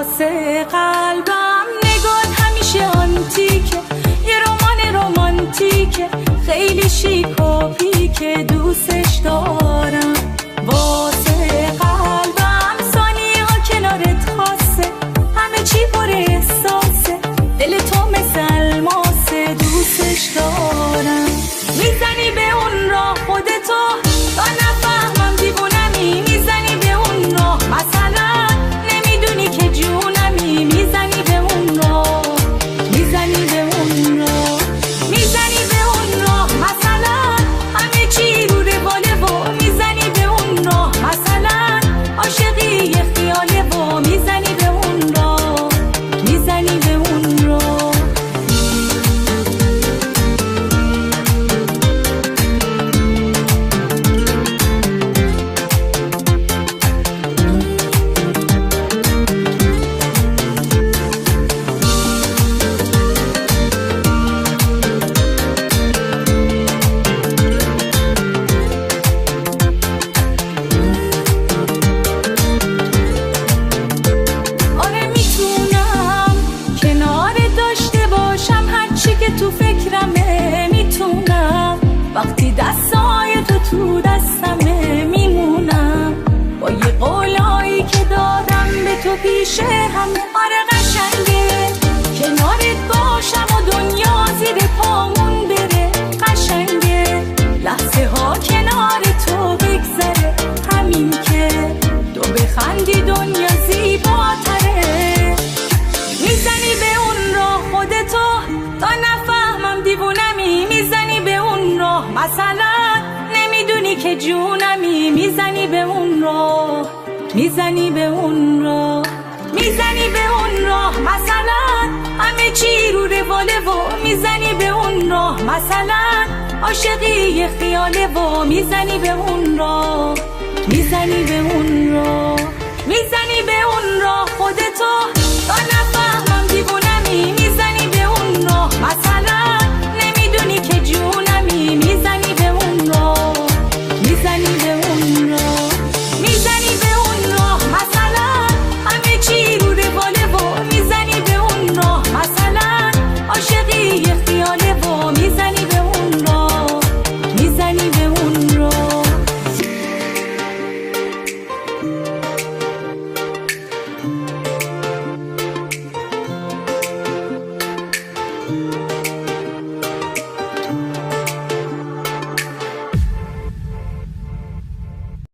واسه قلبم نگات همیشه آنتیکه، یه رمان رومانتیکه، خیلی شیک و پیکه، دوستش دارم. واسه قلبم ثانیه ها کنارت خاصه، همه چی پر احساسه، دل تو مثل الماسه، دوستش دارم. میزنی به اون راه خودتو تا نفهمم دیوونمی، میزنی به اون راه مثلا نمیدونی که جونمی، میزنی به اون راه، میزنی به اون راه، میزنی به اون راه مثلا همه چی رو رواله و میزنی به اون راه مثلا عاشقی یه خیاله و میزنی به اون راه، میزنی به اون راه. تو فکرمه میتونم وقتی دستای تو دستمه میمونم، با یه قولایی که دادم به تو پیشه همه. آره قشنگه کنارت باشم و دنیا زیر پامون بره، قشنگه لحظه ها کنار تو بگذره، همین که تو بخندی دنیا زیباتره. میزنی به اون راه خودتو تا نفهمم دیوونمی، میزنی به اون راه مثلا نمیدونی که جونمی، میزنی به اون راه، میزنی به اون راه، میزنی به اون راه مثلا همه چی رو رواله و میزنی به اون راه مثلا عاشقی یه خیاله و میزنی به اون راه، میزنی به اون راه، میزنی